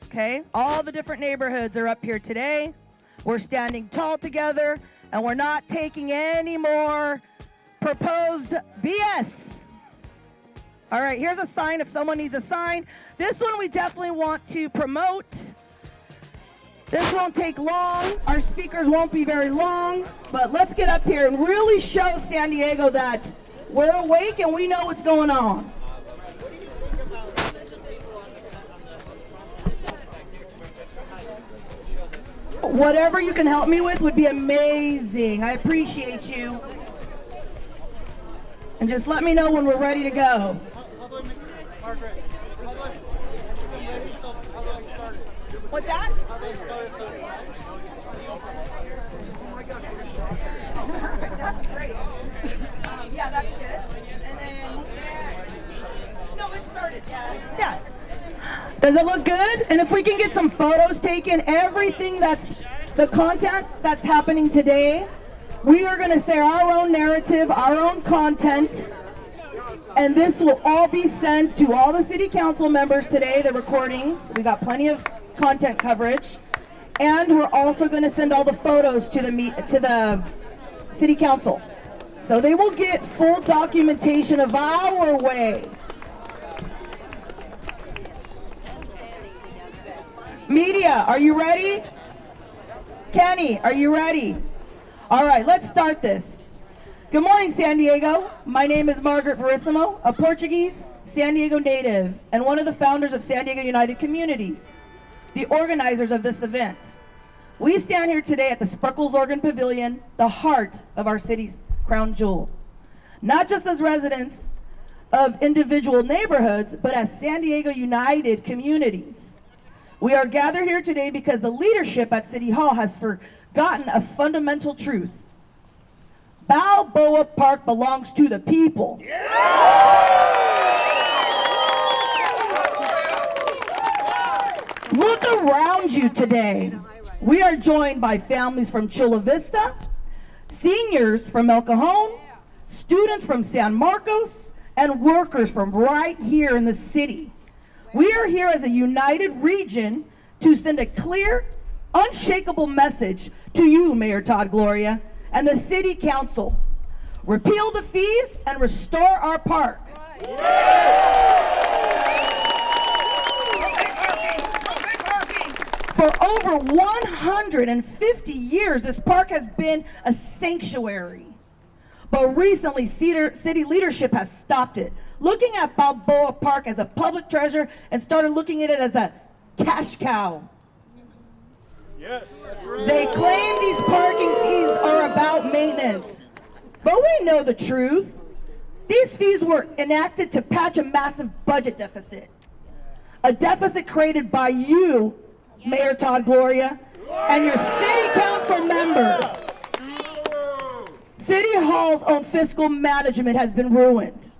okay? All the different neighborhoods are up here today. We're standing tall together, and we're not taking any more proposed BS. All right, here's a sign if someone needs a sign. This one we definitely want to promote. This won't take long. Our speakers won't be very long, but let's get up here and really show San Diego that we're awake and we know what's going on. Whatever you can help me with would be amazing. I appreciate you. And just let me know when we're ready to go. What's that? Perfect, that's great. Yeah, that's good. And then, no, it started. Yeah. Does it look good? And if we can get some photos taken, everything that's the content that's happening today, we are going to say our own narrative, our own content, and this will all be sent to all the city council members today, the recordings. We got plenty of content coverage, and we're also going to send all the photos to the city council. So they will get full documentation of our way. Media, are you ready? Kenny, are you ready? All right, let's start this. Good morning, San Diego. My name is Margaret Verissimo, a Portuguese San Diego native and one of the founders of San Diego United Communities, the organizers of this event. We stand here today at the Spreckles Organ Pavilion, the heart of our city's crown jewel. Not just as residents of individual neighborhoods, but as San Diego United Communities. We are gathered here today because the leadership at City Hall has forgotten a fundamental truth. Balboa Park belongs to the people. Look around you today. We are joined by families from Chula Vista, seniors from El Cajon, students from San Marcos, and workers from right here in the city. We are here as a united region to send a clear, unshakable message to you, Mayor Todd Gloria, and the City Council. Repeal the fees and restore our park. For over 150 years, this park has been a sanctuary. But recently, city leadership has stopped it, looking at Balboa Park as a public treasure and started looking at it as a cash cow. Yes. They claim these parking fees are about maintenance, but we know the truth. These fees were enacted to patch a massive budget deficit, a deficit created by you, Mayor Todd Gloria, and your city council members. City Hall's own fiscal management has been ruined.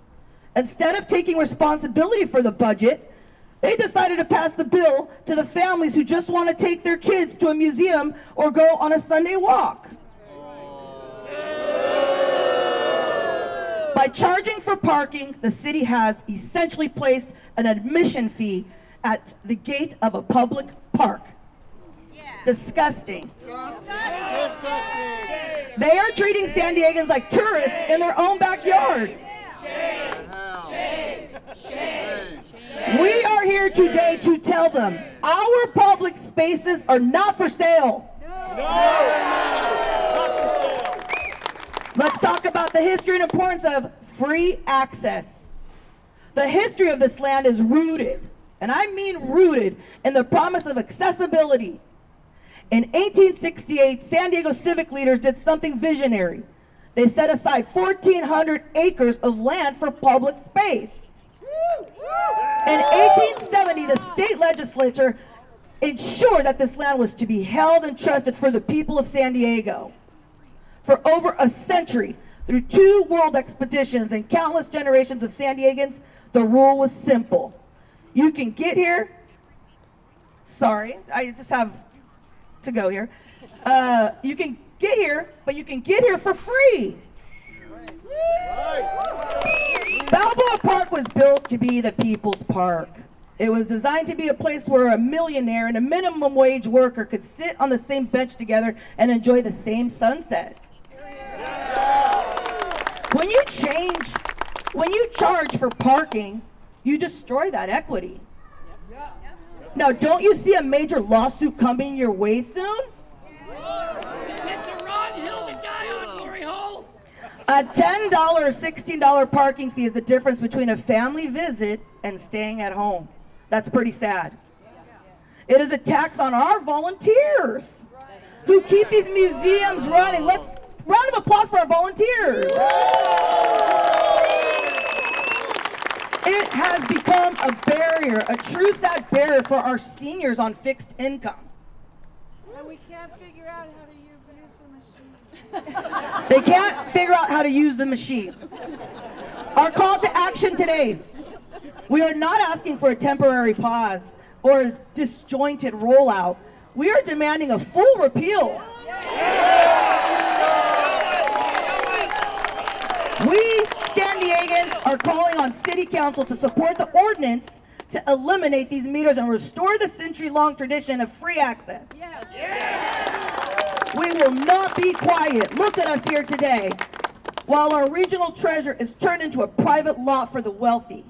Instead of taking responsibility for the budget, they decided to pass the bill to the families who just want to take their kids to a museum or go on a Sunday walk. By charging for parking, the city has essentially placed an admission fee at the gate of a public park. Disgusting. They are treating San Diegans like tourists in their own backyard. We are here today to tell them our public spaces are not for sale. Let's talk about the history and importance of free access. The history of this land is rooted, and I mean rooted, in the promise of accessibility. In 1868, San Diego civic leaders did something visionary. They set aside 1,400 acres of land for public space. In 1870, the state legislature ensured that this land was to be held and trusted for the people of San Diego. For over a century, through 2 world expeditions and countless generations of San Diegans, the rule was simple. You can get here, sorry, I just have to go here. You can get here, but you can get here for free. Balboa Park was built to be the people's park. It was designed to be a place where a millionaire and a minimum wage worker could sit on the same bench together and enjoy the same sunset. When you charge for parking, you destroy that equity. Now, don't you see a major lawsuit coming your way soon? A $10 or $16 parking fee is the difference between a family visit and staying at home. That's pretty sad. It is a tax on our volunteers who keep these museums running. Let's round of applause for our volunteers. It has become a barrier, a true sad barrier for our seniors on fixed income. And we can't figure out how to use the machine. They can't figure out how to use the machine. Our call to action today: we are not asking for a temporary pause or a disjointed rollout. We are demanding a full repeal. We, San Diegans, are calling on City Council to support the ordinance to eliminate these meters and restore the century-long tradition of free access. We will not be quiet. Look at us here today, while our regional treasure is turned into a private lot for the wealthy.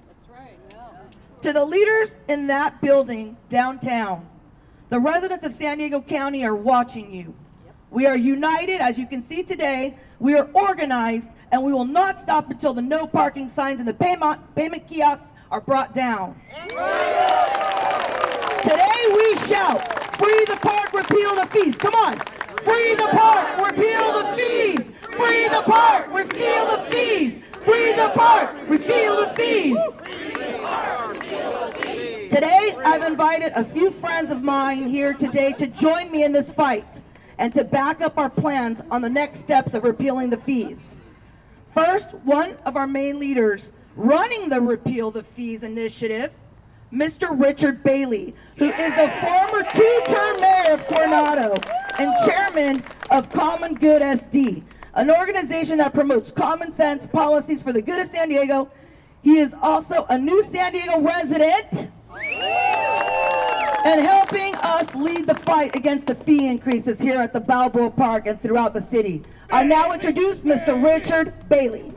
To the leaders in that building downtown, the residents of San Diego County are watching you. We are united, as you can see today. We are organized, and we will not stop until the no parking signs and the payment kiosks are brought down. Today we shout, free the park, repeal the fees. Come on. Free the park, repeal the fees. Free the park, repeal the fees. Free the park, repeal the fees. Today, I've invited a few friends of mine here today to join me in this fight and to back up our plans on the next steps of repealing the fees. First, one of our main leaders running the Repeal the Fees initiative, Mr. Richard Bailey, who is the former two-term mayor of Coronado and chairman of Common Good SD, an organization that promotes common sense policies for the good of San Diego. He is also a new San Diego resident and helping us lead the fight against the fee increases here at the Balboa Park and throughout the city. I now introduce Mr. Richard Bailey.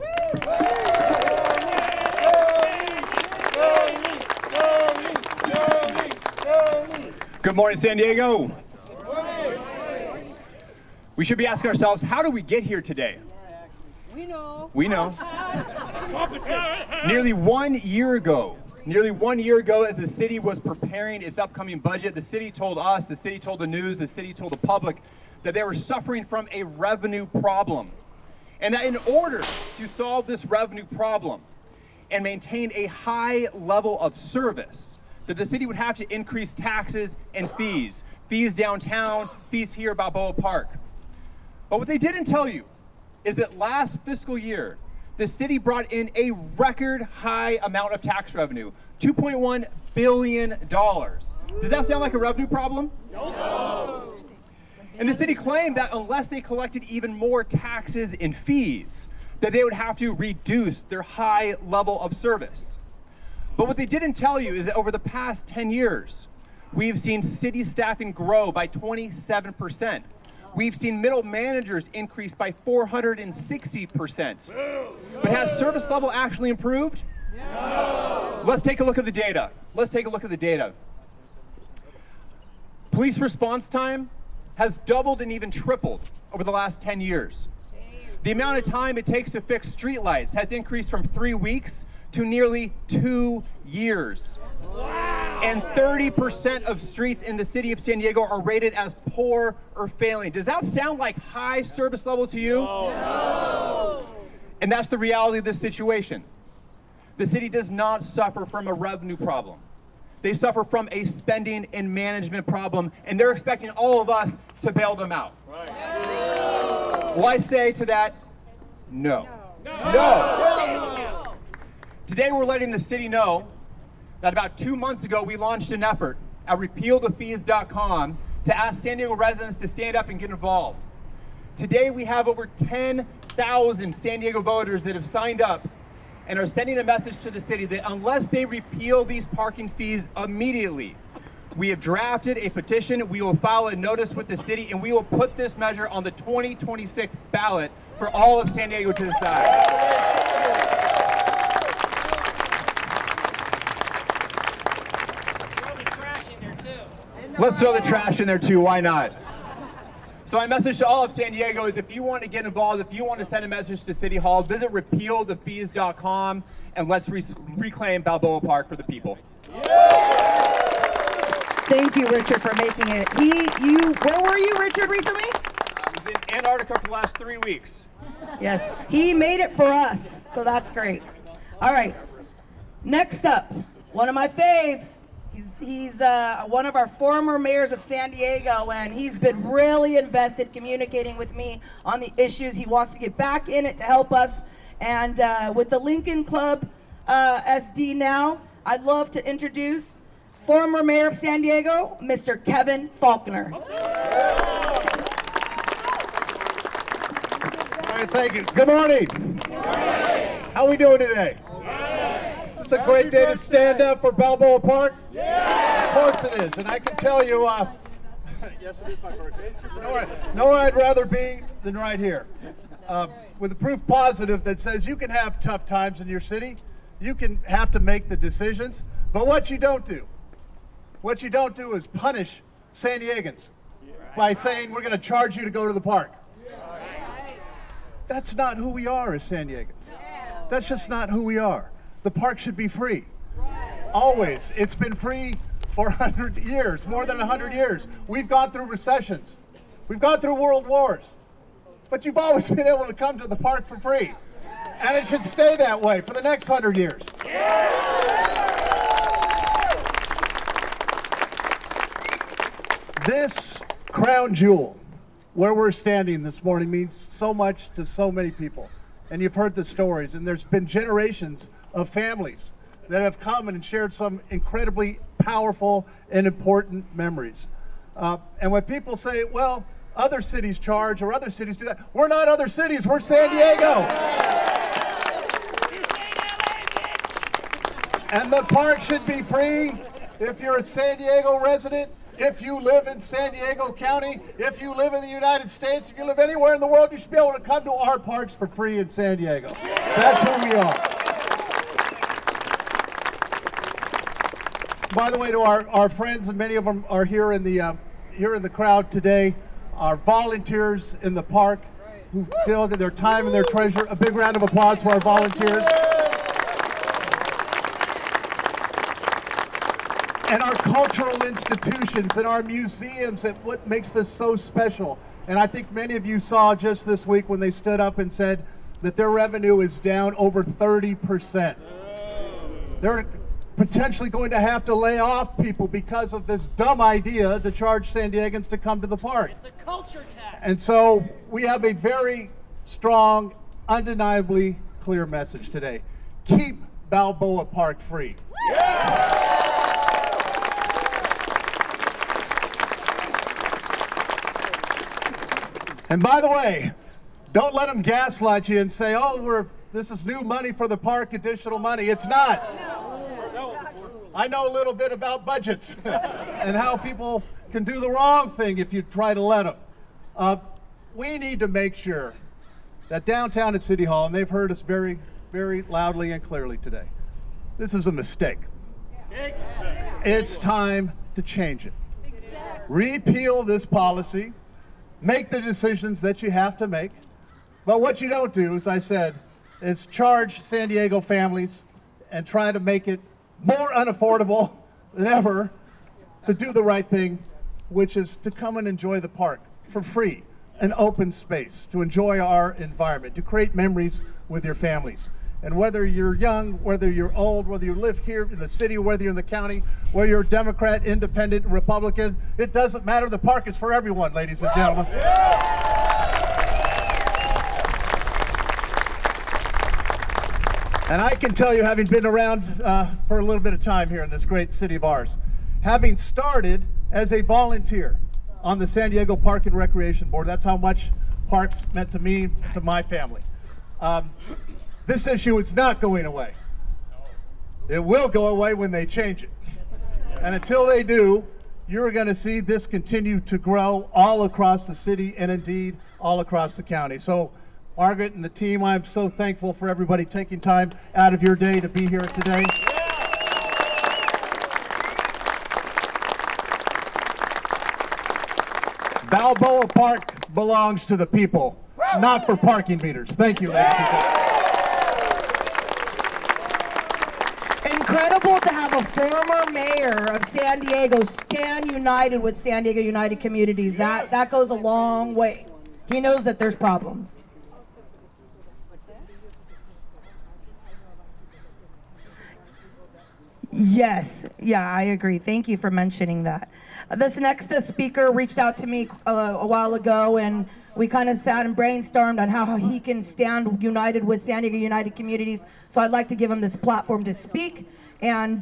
Good morning, San Diego. We should be asking ourselves, how did we get here today? We know. We know. Nearly 1 year ago, as the city was preparing its upcoming budget, the city told us, the city told the news, the city told the public that they were suffering from a revenue problem. And that in order to solve this revenue problem and maintain a high level of service, that the city would have to increase taxes and fees. Fees downtown, fees here at Balboa Park. But what they didn't tell you is that last fiscal year, the city brought in a record high amount of tax revenue, $2.1 billion. Does that sound like a revenue problem? No. And the city claimed that unless they collected even more taxes and fees, that they would have to reduce their high level of service. But what they didn't tell you is that over the past 10 years, we've seen city staffing grow by 27%. We've seen middle managers increase by 460%. But has service level actually improved? No. Let's take a look at the data. Police response time has doubled and even tripled over the last 10 years. The amount of time it takes to fix streetlights has increased from 3 weeks to nearly 2 years. Wow. And 30% of streets in the city of San Diego are rated as poor or failing. Does that sound like high service level to you? No. And that's the reality of this situation. The city does not suffer from a revenue problem. They suffer from a spending and management problem, and they're expecting all of us to bail them out. Right. No. Well, I say to that, no. No. Today we're letting the city know that about 2 months ago we launched an effort at repealthefees.com to ask San Diego residents to stand up and get involved. Today we have over 10,000 San Diego voters that have signed up and are sending a message to the city that unless they repeal these parking fees immediately, we have drafted a petition, we will file a notice with the city, and we will put this measure on the 2026 ballot for all of San Diego to decide. Let's throw the trash in there too, why not? So my message to all of San Diego is if you want to get involved, if you want to send a message to City Hall, visit repealthefees.com and let's reclaim Balboa Park for the people. Thank you, Richard, for making it. Where were you, Richard, recently? I was in Antarctica for the last 3 weeks. Yes, he made it for us, so that's great. All right, next up, one of my faves. He's one of our former mayors of San Diego, and he's been really invested communicating with me on the issues. He wants to get back in it to help us. And with the Lincoln Club SD now, I'd love to introduce former mayor of San Diego, Mr. Kevin Faulkner. All right, thank you. Good morning. How are we doing today? Is this a great day to stand up for Balboa Park? Of course it is, and I can tell you, yes, it is my birthday. Nowhere I'd rather be than right here. With a proof positive that says you can have tough times in your city, you can have to make the decisions, but what you don't do is punish San Diegans by saying we're going to charge you to go to the park. That's not who we are as San Diegans. That's just not who we are. The park should be free. Always. It's been free for 100 years, more than 100 years. We've gone through recessions. We've gone through world wars. But you've always been able to come to the park for free. And it should stay that way for the next 100 years. This crown jewel, where we're standing this morning, means so much to so many people. And you've heard the stories, and there's been generations of families that have come and shared some incredibly powerful and important memories. And when people say, well, other cities charge or other cities do that, we're not other cities, we're San Diego. And the park should be free if you're a San Diego resident, if you live in San Diego County, if you live in the United States, if you live anywhere in the world, you should be able to come to our parks for free in San Diego. That's who we are. By the way, to our friends, and many of them are here in the crowd today, our volunteers in the park who donated their time and their treasure. A big round of applause for our volunteers. And our cultural institutions and our museums, and what makes this so special. And I think many of you saw just this week when they stood up and said that their revenue is down over 30%. They're potentially going to have to lay off people because of this dumb idea to charge San Diegans to come to the park. It's a culture tax. And so we have a very strong, undeniably clear message today. Keep Balboa Park free. And by the way, don't let them gaslight you and say, oh, this is new money for the park, additional money. It's not. I know a little bit about budgets and how people can do the wrong thing if you try to let them. We need to make sure that downtown at City Hall, and they've heard us very, very loudly and clearly today, this is a mistake. It's time to change it. Repeal this policy, make the decisions that you have to make. But what you don't do, as I said, is charge San Diego families and try to make it more unaffordable than ever to do the right thing, which is to come and enjoy the park for free, an open space, to enjoy our environment, to create memories with your families. And whether you're young, whether you're old, whether you live here in the city, whether you're in the county, whether you're Democrat, Independent, Republican, it doesn't matter. The park is for everyone, ladies and gentlemen. And I can tell you, having been around for a little bit of time here in this great city of ours, having started as a volunteer on the San Diego Park and Recreation Board, that's how much parks meant to me, to my family. This issue is not going away. It will go away when they change it. And until they do, you're going to see this continue to grow all across the city and indeed all across the county. So, Margaret and the team, I'm so thankful for everybody taking time out of your day to be here today. Balboa Park belongs to the people, not for parking meters. Thank you, ladies and gentlemen. Incredible to have a former mayor of San Diego stand united with San Diego United Communities. That goes a long way. He knows that there's problems. Yes, yeah, I agree. Thank you for mentioning that. This next speaker reached out to me a while ago, and we kind of sat and brainstormed on how he can stand united with San Diego United Communities. So I'd like to give him this platform to speak. And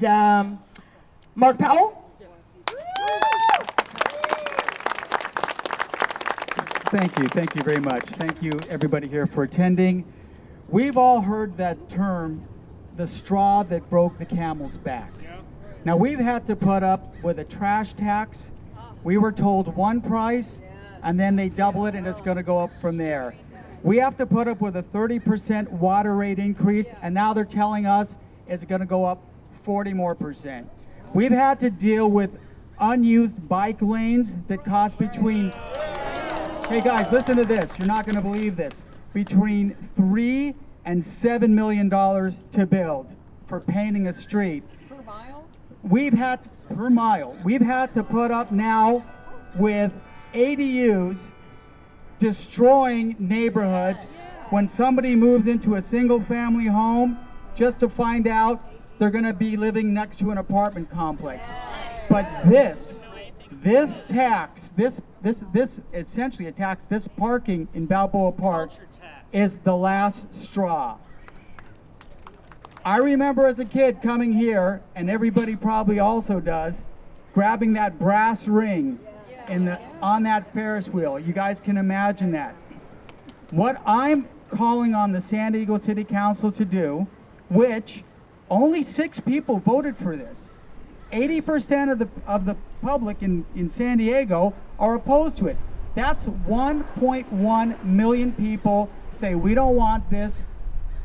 Mark Powell? Thank you very much. Thank you everybody here for attending. We've all heard that term, the straw that broke the camel's back. Now we've had to put up with a trash tax. We were told one price and then they double it and it's going to go up from there. We have to put up with a 30% water rate increase, and now they're telling us it's going to go up 40% more. We've had to deal with unused bike lanes that cost between, hey guys, listen to this, you're not going to believe this, between $3 and $7 million to build for painting a street. Per mile? Per mile. We've had to put up now with ADUs destroying neighborhoods when somebody moves into a single family home just to find out they're going to be living next to an apartment complex. But this tax, this essentially a tax, this parking in Balboa Park is the last straw. I remember as a kid coming here, and everybody probably also does, grabbing that brass ring on that Ferris wheel. You guys can imagine that. What I'm calling on the San Diego City Council to do, which only 6 people voted for this. 80% of the public in San Diego are opposed to it. That's 1.1 million people say we don't want this.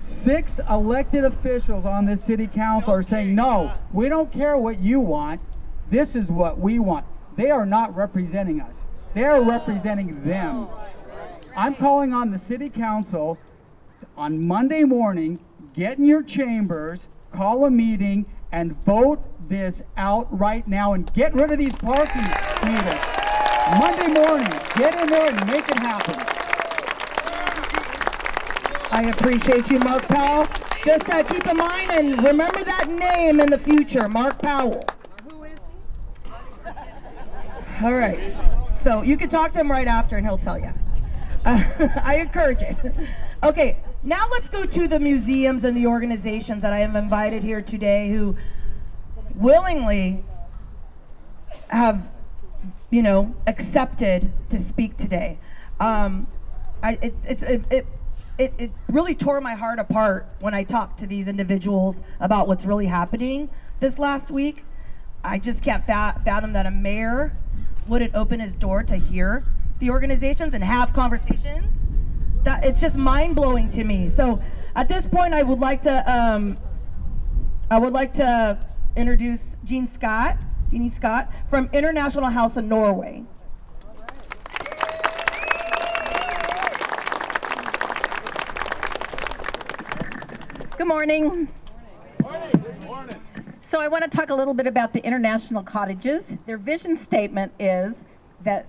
6 elected officials on this city council are saying, no, we don't care what you want. This is what we want. They are not representing us. They are representing them. I'm calling on the city council on Monday morning, get in your chambers, call a meeting, and vote this out right now and get rid of these parking meters. Monday morning, get in there and make it happen. I appreciate you, Mark Powell. Just keep in mind and remember that name in the future, Mark Powell. Who is he? All right. So you can talk to him right after and he'll tell you. I encourage it. Okay, now let's go to the museums and the organizations that I have invited here today who willingly have, accepted to speak today. It really tore my heart apart when I talked to these individuals about what's really happening this last week. I just can't fathom that a mayor wouldn't open his door to hear the organizations and have conversations. That it's just mind-blowing to me. So at this point, I would like to introduce Jeannie Scott from International House of Norway. Good morning. So I want to talk a little bit about the International Cottages. Their vision statement is that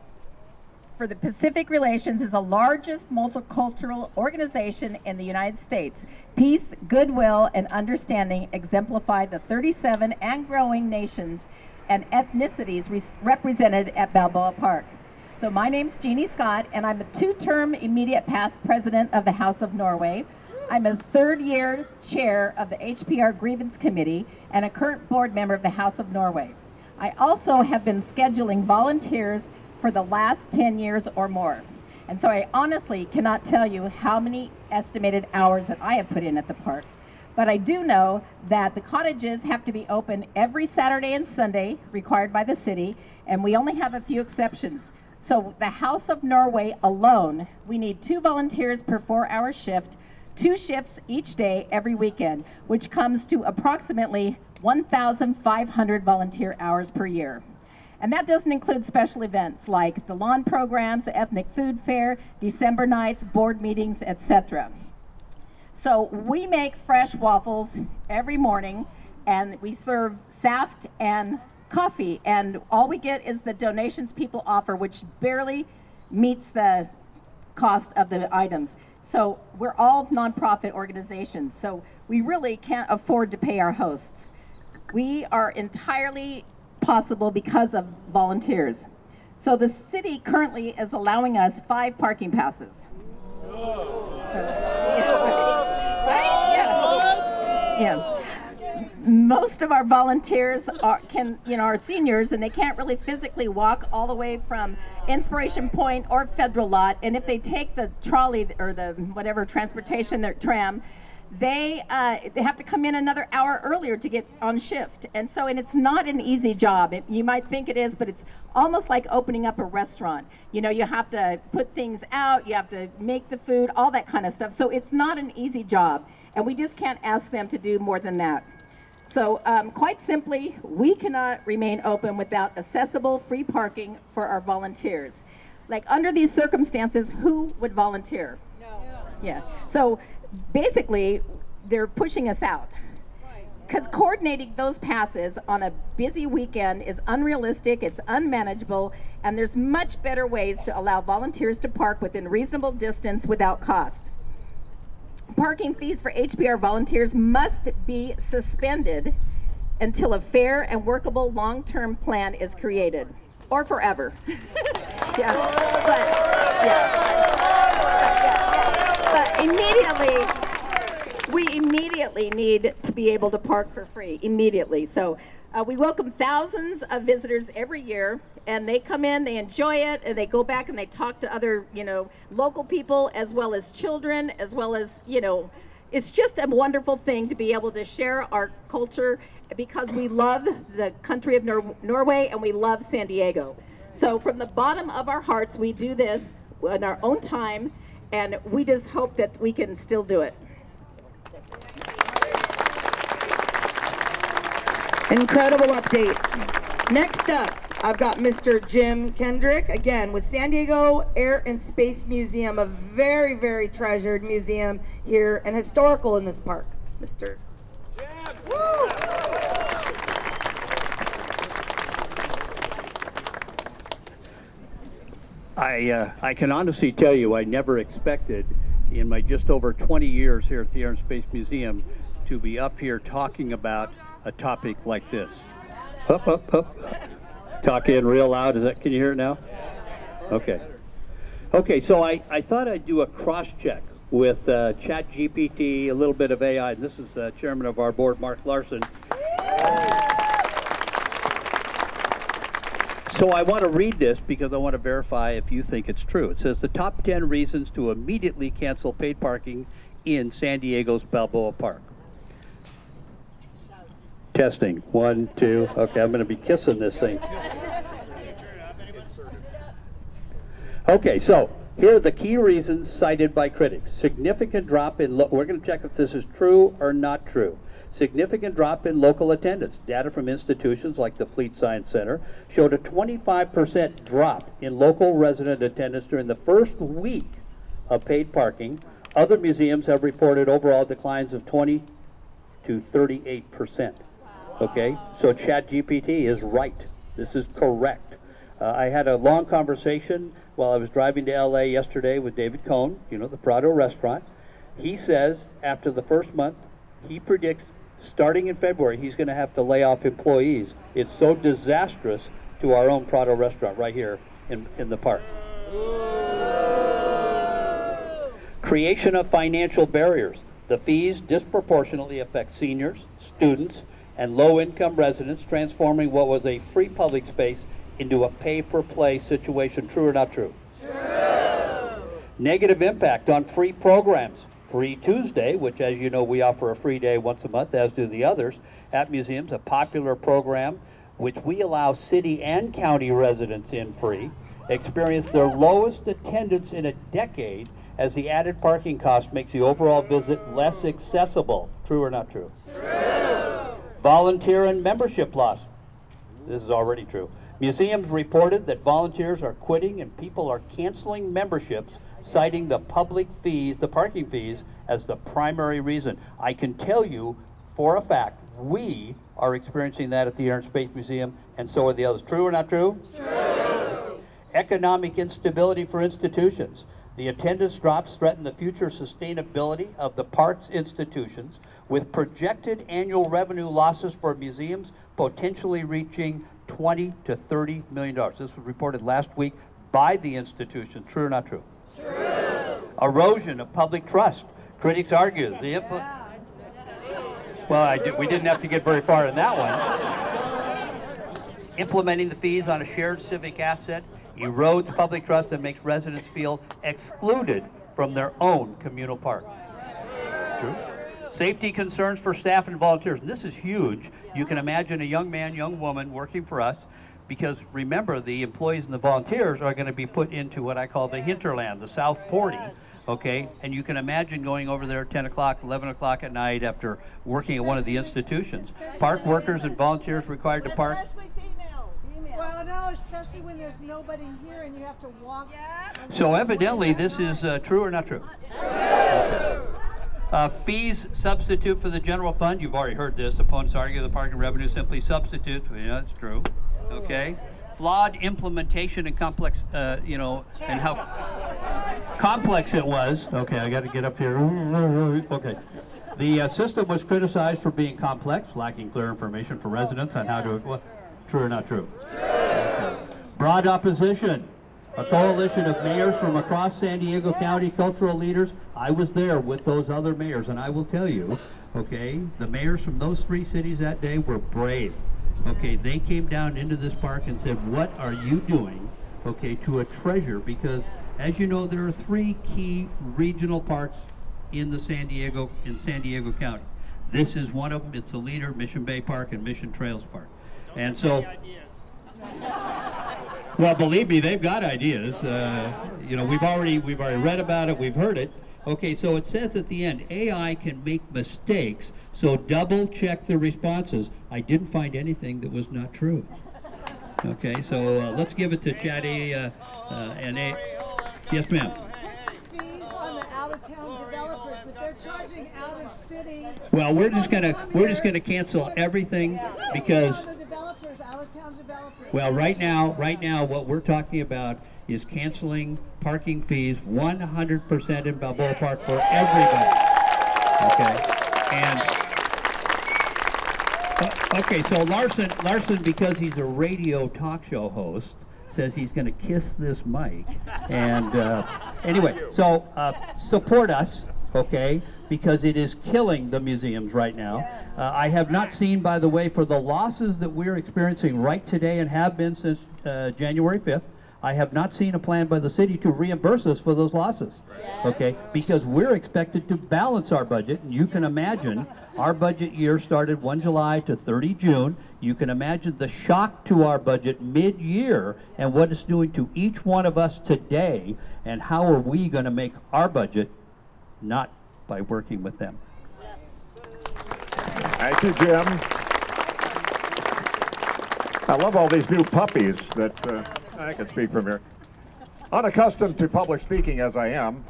for the Pacific Relations is the largest multicultural organization in the United States. Peace, goodwill, and understanding exemplify the 37 and growing nations and ethnicities represented at Balboa Park. So my name's Jeannie Scott, and I'm a 2-term immediate past president of the House of Norway. I'm a 3rd-year chair of the HPR Grievance Committee and a current board member of the House of Norway. I also have been scheduling volunteers for the last 10 years or more. And so I honestly cannot tell you how many estimated hours that I have put in at the park. But I do know that the cottages have to be open every Saturday and Sunday, required by the city, and we only have a few exceptions. So the House of Norway alone, we need 2 volunteers per 4-hour shift, 2 shifts each day every weekend, which comes to approximately 1,500 volunteer hours per year. And that doesn't include special events like the lawn programs, the ethnic food fair, December nights, board meetings, etc. So we make fresh waffles every morning, and we serve saft and coffee, and all we get is the donations people offer, which barely meets the cost of the items. So we're all nonprofit organizations, so we really can't afford to pay our hosts. We are entirely possible because of volunteers. So the city currently is allowing us 5 parking passes. Yeah. Most of our volunteers are seniors, and they can't really physically walk all the way from Inspiration Point or Federal Lot. And if they take the trolley or the whatever transportation, their tram, they have to come in another hour earlier to get on shift. And it's not an easy job. You might think it is, but it's almost like opening up a restaurant. You have to put things out, you have to make the food, all that kind of stuff. So it's not an easy job, and we just can't ask them to do more than that. So quite simply, we cannot remain open without accessible free parking for our volunteers. Like, under these circumstances, who would volunteer? No. Yeah. So basically, they're pushing us out. Because coordinating those passes on a busy weekend is unrealistic, it's unmanageable, and there's much better ways to allow volunteers to park within reasonable distance without cost. Parking fees for HPR volunteers must be suspended until a fair and workable long-term plan is created, or forever. But we immediately need to be able to park for free, immediately. So we welcome thousands of visitors every year, and they come in, they enjoy it, and they go back and they talk to other, local people, as well as children, as well as, it's just a wonderful thing to be able to share our culture, because we love the country of Norway, and we love San Diego. So from the bottom of our hearts, we do this in our own time, and we just hope that we can still do it. Incredible update. Next up, I've got Mr. Jim Kendrick, again, with San Diego Air and Space Museum, a very, very treasured museum here and historical in this park. Mr. Jim. Woo! I can honestly tell you I never expected in my just over 20 years here at the Air and Space Museum to be up here talking about a topic like this. Up, up, up. Talk in real loud. Can you hear it now? Okay. Okay, so I thought I'd do a cross-check with ChatGPT, a little bit of AI. And this is Chairman of our board, Mark Larson. So I want to read this because I want to verify if you think it's true. It says the top 10 reasons to immediately cancel paid parking in San Diego's Balboa Park. Testing. 1, 2. Okay, I'm going to be kissing this thing. Okay, so here are the key reasons cited by critics. Significant drop in, we're going to check if this is true or not true. Significant drop in local attendance. Data from institutions like the Fleet Science Center showed a 25% drop in local resident attendance during the first week of paid parking. Other museums have reported overall declines of 20 to 38%. Okay, so ChatGPT is right. This is correct. I had a long conversation while I was driving to LA yesterday with David Cohn, the Prado restaurant. He says after the first month, he predicts starting in February, he's going to have to lay off employees. It's so disastrous to our own Prado restaurant right here in the park. Creation of financial barriers. The fees disproportionately affect seniors, students, and low-income residents, transforming what was a free public space into a pay-for-play situation. True or not true? True. Negative impact on free programs. Free Tuesday, which, as you know, we offer a free day once a month, as do the others at museums, a popular program which we allow city and county residents in free, experience their lowest attendance in a decade as the added parking cost makes the overall visit less accessible. True or not true? True. Volunteer and membership loss. This is already true. Museums reported that volunteers are quitting and people are canceling memberships, citing the public fees, the parking fees, as the primary reason. I can tell you for a fact, we are experiencing that at the Air and Space Museum, and so are the others. True or not true? True. Economic instability for institutions. The attendance drops threaten the future sustainability of the park's institutions, with projected annual revenue losses for museums potentially reaching $20 to $30 million. This was reported last week by the institution. True or not true? True. Erosion of public trust. Critics argue the we didn't have to get very far in that one. Implementing the fees on a shared civic asset erodes public trust and makes residents feel excluded from their own communal park. True. Safety concerns for staff and volunteers. And this is huge. You can imagine a young man, young woman working for us, because remember, the employees and the volunteers are going to be put into what I call the hinterland, the South 40, okay? And you can imagine going over there at 10 o'clock, 11 o'clock at night after working at one of the institutions. Park workers and volunteers required to park. Well, no, especially when there's nobody here and you have to walk. So evidently, this is true or not true? Okay. Fees substitute for the general fund. You've already heard this. Opponents argue the parking revenue simply substitutes. Well, yeah, that's true. Okay. Flawed implementation and complex, and how complex it was. Okay, I got to get up here. Okay. The system was criticized for being complex, lacking clear information for residents on how to. Well, true or not true? Okay. Broad opposition. A coalition of mayors from across San Diego County, cultural leaders. I was there with those other mayors, and I will tell you, okay, the mayors from those three cities that day were brave. Okay, they came down into this park and said, what are you doing, okay, to a treasure? Because, as you know, there are three key regional parks in San Diego County. This is one of them. It's the leader, Mission Bay Park and Mission Trails Park. And so, well, believe me, they've got ideas. We've already read about it. We've heard it. Okay, so it says at the end, AI can make mistakes, so double check the responses. I didn't find anything that was not true. Okay, so let's give it to Chad and A. Yes, ma'am. Fees on the out-of-town developers. If they're charging out of city. Well, we're just gonna cancel everything because. Out-of-town developers. Well, right now, what we're talking about is canceling parking fees 100% in Balboa Park for everybody. Okay, and okay, so Larson, because he's a radio talk show host, says he's going to kiss this mic. And anyway, so support us, okay? Because it is killing the museums right now. I have not seen, by the way, for the losses that we're experiencing right today and have been since January 5th, I have not seen a plan by the city to reimburse us for those losses, okay? Because we're expected to balance our budget, and you can imagine our budget year started 1 July to 30 June. You can imagine the shock to our budget mid-year and what it's doing to each one of us today, and how are we going to make our budget not by working with them. Thank you, Jim. I love all these new puppies that I can speak from here. Unaccustomed to public speaking as I am,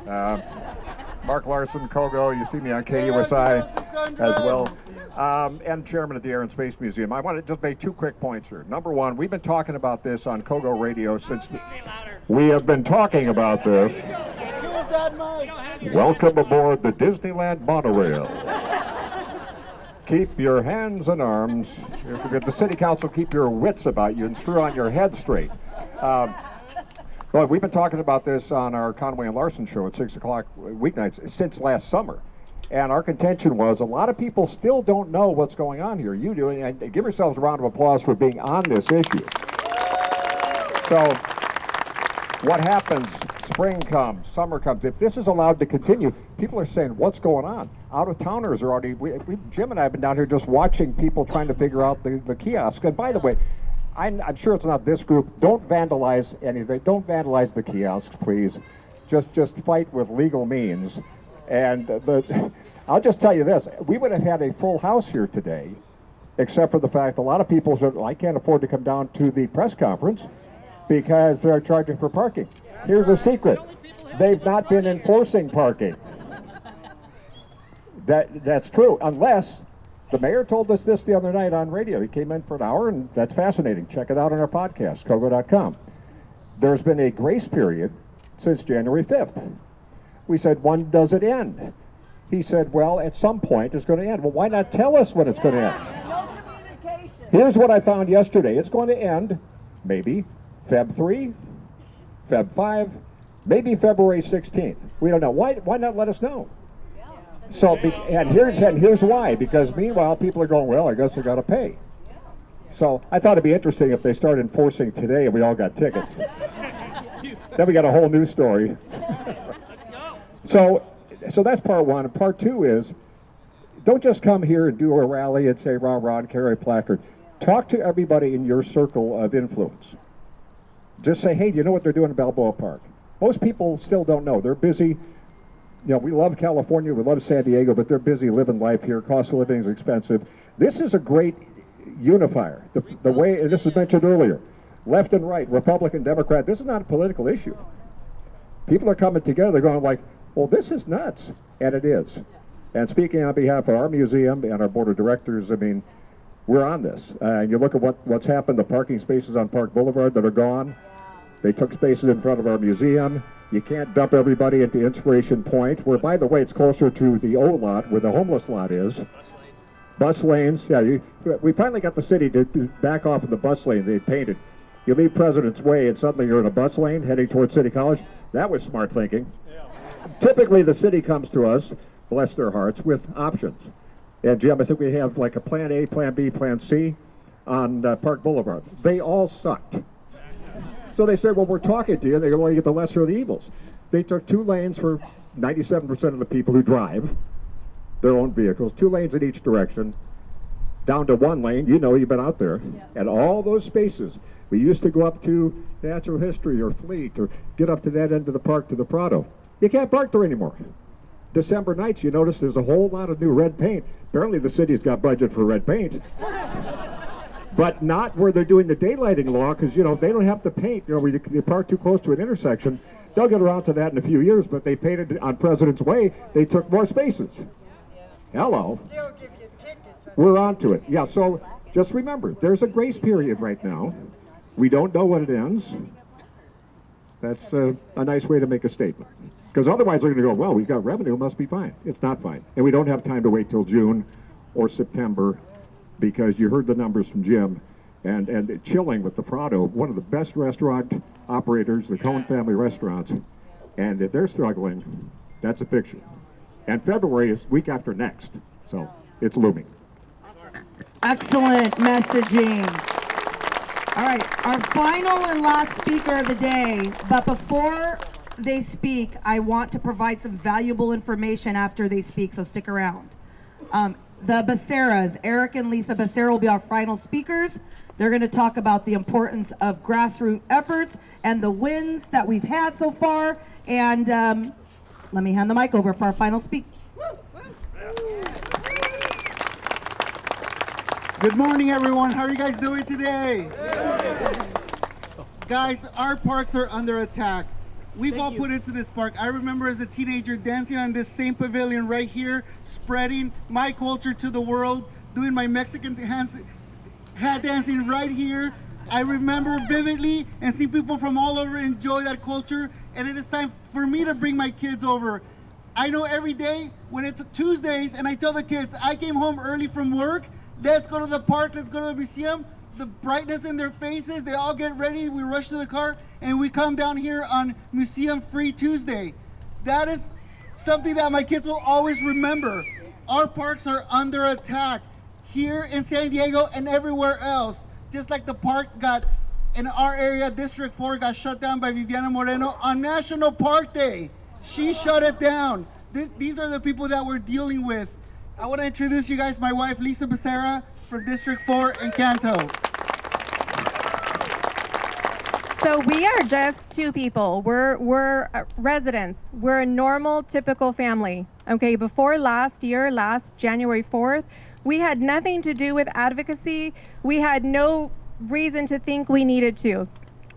Mark Larson, Kogo, you see me on KUSI as well, and chairman of the Air and Space Museum. I want to just make two quick points here. Number one, we've been talking about this on Kogo Radio since we have been talking about this. Welcome aboard the Disneyland monorail. Keep your hands and arms, if the city council, keep your wits about you and screw on your head straight. Well, we've been talking about this on our Conway and Larson show at 6 o'clock weeknights since last summer. And our contention was a lot of people still don't know what's going on here. You do, and give yourselves a round of applause for being on this issue. So what happens Spring comes, summer comes. If this is allowed to continue, people are saying, what's going on? Out-of-towners are already, Jim and I have been down here just watching people trying to figure out the kiosk. And by the way, I'm sure it's not this group. Don't vandalize anything. Don't vandalize the kiosks, please. Just fight with legal means. And I'll just tell you this, we would have had a full house here today, except for the fact a lot of people said, well, I can't afford to come down to the press conference because they're charging for parking. Here's a secret. They've not been enforcing parking. That's true, unless the mayor told us this the other night on radio. He came in for an hour, and that's fascinating. Check it out on our podcast, kogo.com. There's been a grace period since January 5th. We said, when does it end? He said, well, at some point it's going to end. Well, why not tell us when it's going to end? No communication. Here's what I found yesterday. It's going to end maybe Feb 3, Feb 5, maybe February 16th. We don't know. Why not let us know? So, and here's why. Because meanwhile, people are going, well, I guess I got to pay. So I thought it'd be interesting if they started enforcing today and we all got tickets. Then we got a whole new story. So that's part one. And part two is, don't just come here and do a rally and say rah rah and carry a placard. Talk to everybody in your circle of influence. Just say, hey, do you know what they're doing in Balboa Park? Most people still don't know. They're busy. You know, we love California, we love San Diego, but they're busy living life here. Cost of living is expensive. This is a great unifier. The way, and this was mentioned earlier, left and right, Republican, Democrat, this is not a political issue. People are coming together, they're going like, well, this is nuts, and it is. And speaking on behalf of our museum and our board of directors, I mean, we're on this. And you look at what's happened, the parking spaces on Park Boulevard that are gone. They took spaces in front of our museum. You can't dump everybody into Inspiration Point, where, by the way, it's closer to the old lot where the homeless lot is. Bus lanes, yeah, we finally got the city to back off of the bus lane they painted. You leave President's Way and suddenly you're in a bus lane heading towards City College. That was smart thinking. Typically the city comes to us, bless their hearts, with options. And Jim, I think we have like a plan A, plan B, plan C on Park Boulevard. They all sucked. So they said, well, we're talking to you. They go, well, you get the lesser of the evils. They took 2 lanes for 97% of the people who drive their own vehicles, 2 lanes in each direction, down to 1 lane. You know, you've been out there. Yeah. And all those spaces, we used to go up to Natural History or Fleet or get up to that end of the park to the Prado. You can't park there anymore. December nights, you notice there's a whole lot of new red paint. Apparently the city's got budget for red paint. But not where they're doing the daylighting law, because, you know, they don't have to paint. You know, where you park too close to an intersection. They'll get around to that in a few years, but they painted on President's Way. They took more spaces. Hello. We're on to it. Yeah, so just remember, there's a grace period right now. We don't know when it ends. That's a nice way to make a statement. Because otherwise they're going to go, well, we've got revenue, must be fine. It's not fine. And we don't have time to wait till June or September, because you heard the numbers from Jim, and chilling with the Prado, one of the best restaurant operators, the Cohen family restaurants, and if they're struggling, that's a picture. And February is week after next, so it's looming. Excellent messaging. All right, our final and last speaker of the day, but before they speak, I want to provide some valuable information after they speak, so stick around. The Becerras, Eric and Lisa Becerra, will be our final speakers. They're going to talk about the importance of grassroots efforts and the wins that we've had so far. And let me hand the mic over for our final speak. Good morning, everyone. How are you guys doing today? Guys, our parks are under attack. We've all put into this park. I remember as a teenager dancing on this same pavilion right here, spreading my culture to the world, doing my Mexican hat dancing right here. I remember vividly and see people from all over enjoy that culture, and it is time for me to bring my kids over. I know every day when it's Tuesdays and I tell the kids, I came home early from work, let's go to the park, let's go to the museum. The brightness in their faces, they all get ready, we rush to the car, and we come down here on Museum Free Tuesday. That is something that my kids will always remember. Our parks are under attack here in San Diego and everywhere else. Just like the park got in our area, District 4, got shut down by Viviana Moreno on National Park Day. She shut it down. These are the people that we're dealing with. I want to introduce you guys my wife, Lisa Becerra, from District 4 in Canto. So we are just two people. We're residents. We're a normal, typical family. Okay, before last January 4th, we had nothing to do with advocacy. We had no reason to think we needed to.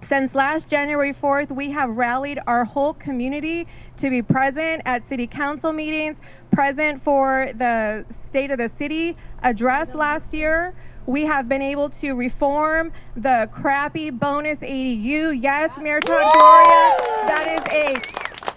Since last January 4th, we have rallied our whole community to be present at city council meetings, present for the State of the City address last year. We have been able to reform the crappy bonus ADU. Yes, Mayor Todd Gloria, that is a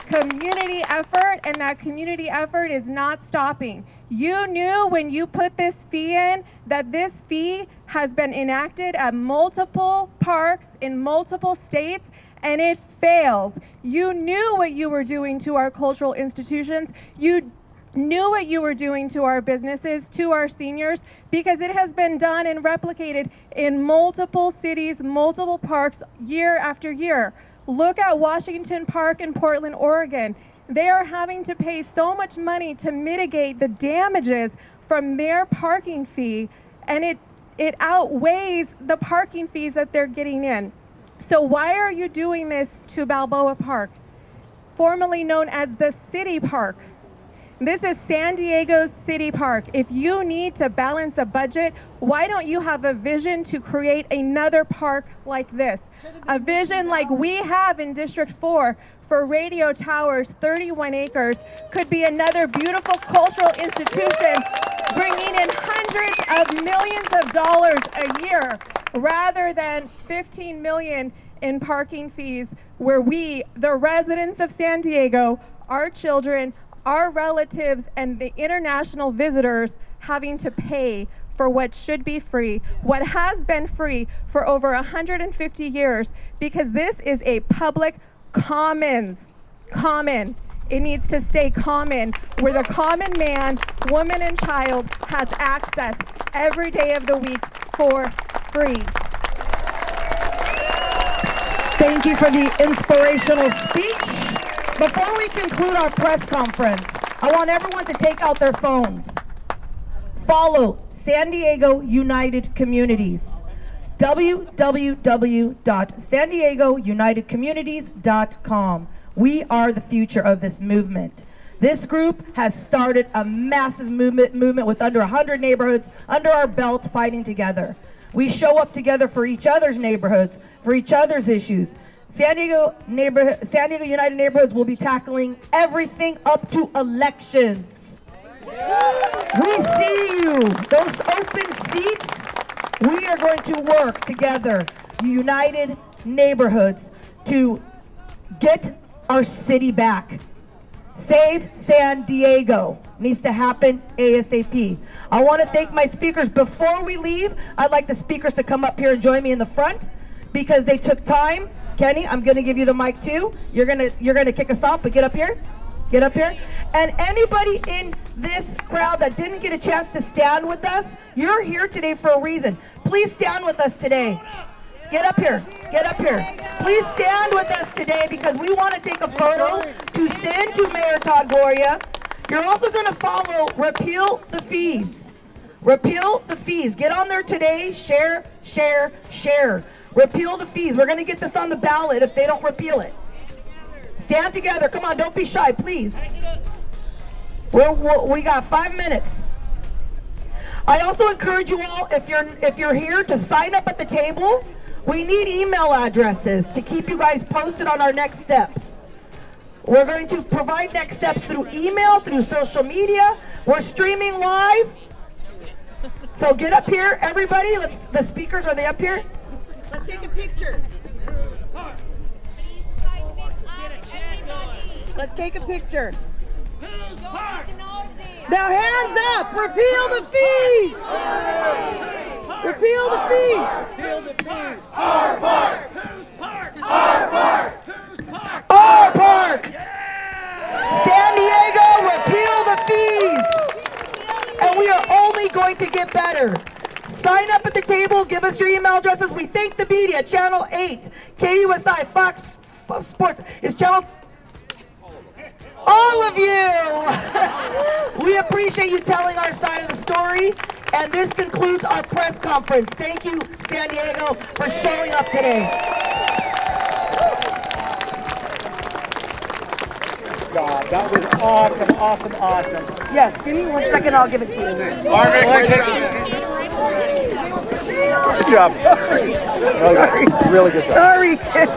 community effort, and that community effort is not stopping. You knew when you put this fee in that this fee has been enacted at multiple parks in multiple states, and it fails. You knew what you were doing to our cultural institutions. You knew what you were doing to our businesses, to our seniors, because it has been done and replicated in multiple cities, multiple parks, year after year. Look at Washington Park in Portland, Oregon. They are having to pay so much money to mitigate the damages from their parking fee, and it outweighs the parking fees that they're getting in. So why are you doing this to Balboa Park, formerly known as the City Park? This is San Diego's City Park. If you need to balance a budget, why don't you have a vision to create another park like this? A vision like we have in District 4 for radio towers, 31 acres, could be another beautiful cultural institution, bringing in hundreds of millions of dollars a year, rather than 15 million in parking fees, where we, the residents of San Diego, our children, our relatives, and the international visitors having to pay for what should be free, what has been free for over 150 years, because this is a public commons. Common. It needs to stay common, where the common man, woman, and child has access every day of the week for free. Thank you for the inspirational speech. Before we conclude our press conference, I want everyone to take out their phones. Follow San Diego United Communities. www.sandiegounitedcommunities.com. We are the future of this movement. This group has started a massive movement with under 100 neighborhoods under our belt, fighting together. We show up together for each other's neighborhoods, for each other's issues. San Diego United Neighborhoods will be tackling everything up to elections. We see you. Those open seats, we are going to work together, United Neighborhoods, to get our city back. Save San Diego needs to happen ASAP. I want to thank my speakers. Before we leave, I'd like the speakers to come up here and join me in the front, because they took time. Kenny, I'm going to give you the mic too. You're gonna kick us off, but get up here. Get up here. And anybody in this crowd that didn't get a chance to stand with us, you're here today for a reason. Please stand with us today. Get up here. Get up here. Please stand with us today, because we want to take a photo to send to Mayor Todd Gloria. You're also going to follow Repeal the Fees. Repeal the fees. Get on there today. Share, share, share. Repeal the fees. We're going to get this on the ballot if they don't repeal it. Stand together. Come on, don't be shy, please. We got 5 minutes. I also encourage you all, if you're here, to sign up at the table. We need email addresses to keep you guys posted on our next steps. We're going to provide next steps through email, through social media. We're streaming live. So get up here, everybody. The speakers, are they up here? Let's take a picture. Let's take a picture. Now hands up! Repeal the fees! Repeal the fees! Repeal the fees! Our park! Whose park? Our park! Whose park? Our park! San Diego, repeal the fees! And we are only going to get better. Sign up at the table, give us us your email addresses. We thank the media, Channel 8, KUSI, Fox Sports. Is Channel... All of you! We appreciate you telling our side of the story. And this concludes our press conference. Thank you, San Diego, for showing up today. God, that was awesome, awesome, awesome. Yes, give me 1 second, I'll give it to you. Good job. Sorry. Really good job. Sorry, kid.